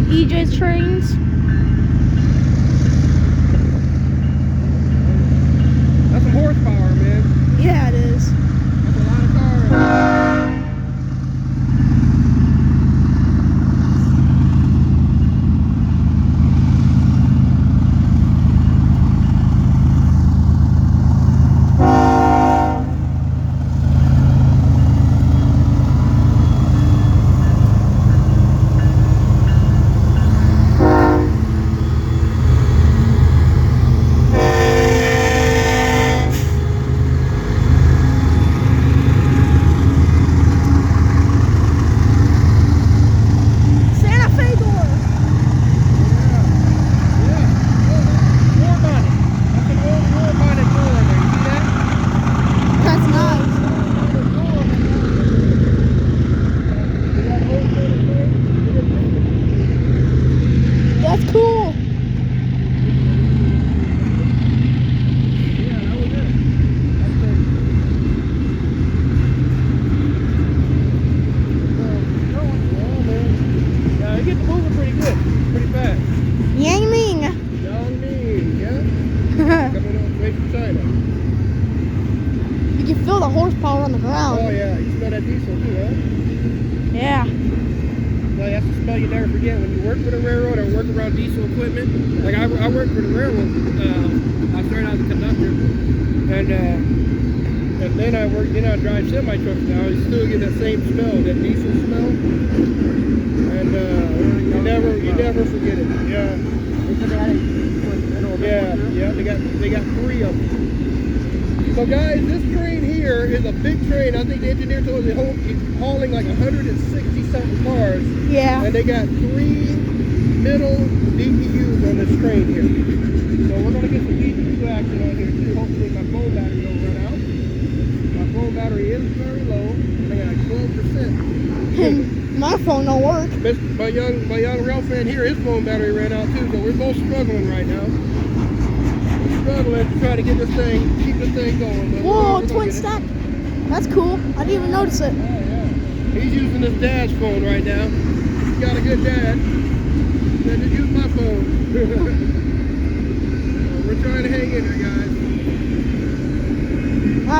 EJ's trains. That's some horsepower, man. Yeah, it is. That's a lot of cars. Santa Fe door. That's nice. That's cool. Yang Ming. You can feel the horsepower on the ground. Oh yeah, you smell that diesel too, huh? Yeah. Well, that's a smell you never forget when you work for the railroad or work around diesel equipment. Like I worked for the railroad. I started out as a conductor, and then I drive semi trucks now. You still get that same smell, that diesel smell, and you never forget it. Yeah. Yeah. They got 3 of them. So guys, this train here is a big train. I think the engineer told us he's hauling like 160 something cars. Yeah. And they got 3 middle DPUs on this train here. So we're gonna get some DPU action on here too. Hopefully my phone battery don't run out. My phone battery is very low. I got 12%. My phone don't work. My young rail fan here, his phone battery ran out too. So we're both struggling right now. Struggling to try to get this thing, keep this thing going. But Whoa, twin stack. That's cool. I didn't even notice it. Oh, yeah. He's using his dad's phone right now. He's got a good dad. Said to use my phone. We're trying to hang in there, guys. I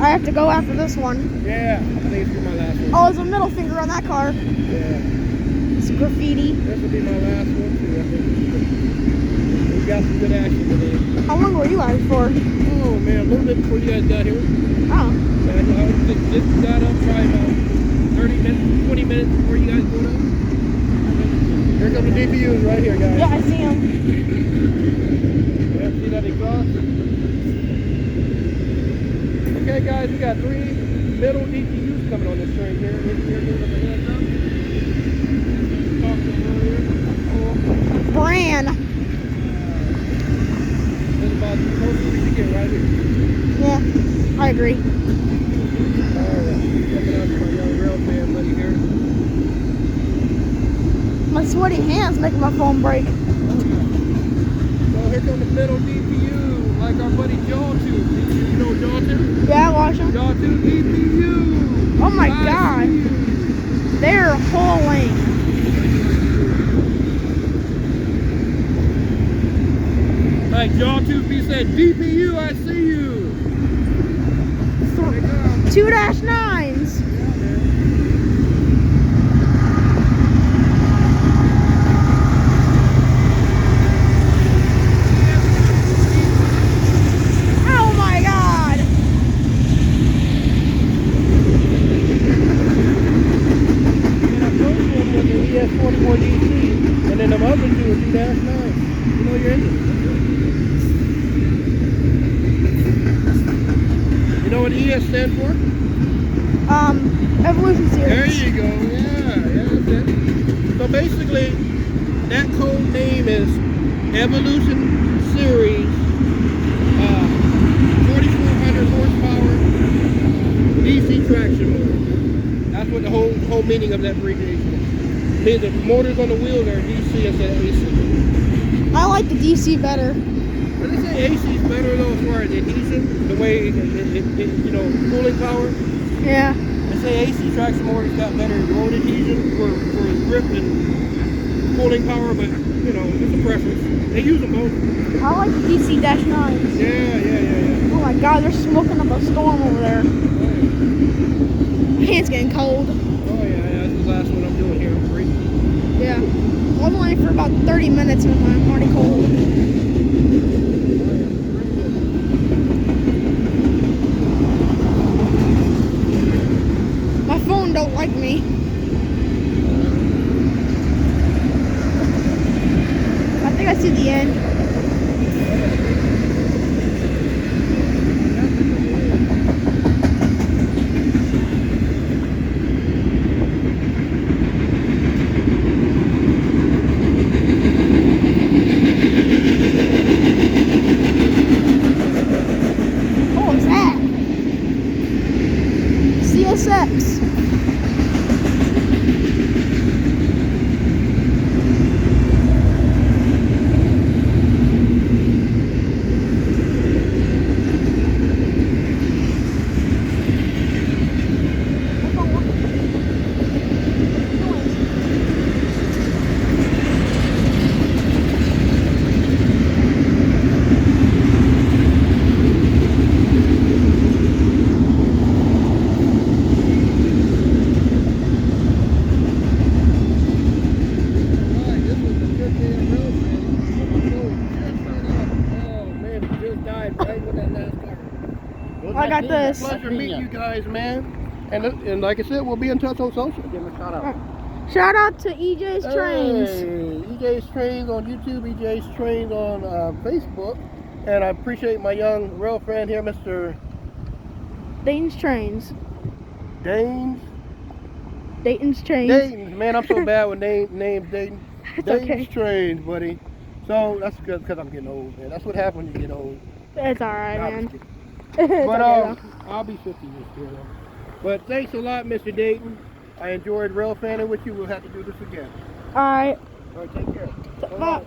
have to go after this one. Yeah, I think it's my last one. Oh, there's a middle finger on that car. Yeah. It's graffiti. This will be my last one too, I think. We got some good action today. How long were you out for? Oh man, a little bit before you guys got here. Oh. And I just got up probably about 30 minutes, 20 minutes before you guys go up. Here come the DPUs right here, guys. Yeah, I see them. Yeah, see that exhaust? Okay, guys, we got 3 middle DPUs coming on this train here. Engineer gave us a heads up. Talked to him earlier. Cool. Bran. This is about the closest we can get right here. Yeah, I agree. Alright, checking out my young rail fan buddy here. My sweaty hands making my phone break. So here comes the middle DPU, like our buddy Jawtooth. You know Jawtooth? Yeah, I watch them. Jawtooth DPU! Oh my god. They're hauling. Like Jawtooth, he said, DPU, I see you! 2-9s. Oh my god. And I first one was the ES44 DC, and then the other 2 are 2-9. You know your engine. You know what ES stands for? Evolution Series. There you go. Yeah, that's it. So basically, that code name is Evolution Series 4,400 horsepower DC traction motor. That's what the whole meaning of that abbreviation is. It means the motors on the wheels are DC instead of AC. I like the DC better. But they say AC is better though as far as adhesion, the way it you know, cooling power. Yeah. They say AC traction motors got better road adhesion for grip and pulling power, but you know, it's a preference. They use them both. I like the DC-9s. Yeah. Oh my God, they're smoking up a storm over there. It's getting cold. Oh yeah, that's the last one I'm doing here. Yeah. I was only for about 30 minutes and I'm already cold. My phone don't like me. I think I see the end. What was that? CSX. I got this. Pleasure meeting you guys, man. And like I said, we'll be in touch on social. Give them a shout out. Shout out to EJ's Trains. EJ's Trains on YouTube, EJ's Trains on Facebook. And I appreciate my young rail friend here, Mr. Dayton's Trains. Dayton's Trains. Dayton's, man, I'm so bad with names, Dayton. It's Dayton's okay. Trains, buddy. So that's good because I'm getting old, man. That's what happens when you get old. It's alright, man. But okay, I'll be 50 this year, though. But thanks a lot, Mr. Dayton. I enjoyed rail fanning with you. We'll have to do this again. Alright. All right, take care. Bye.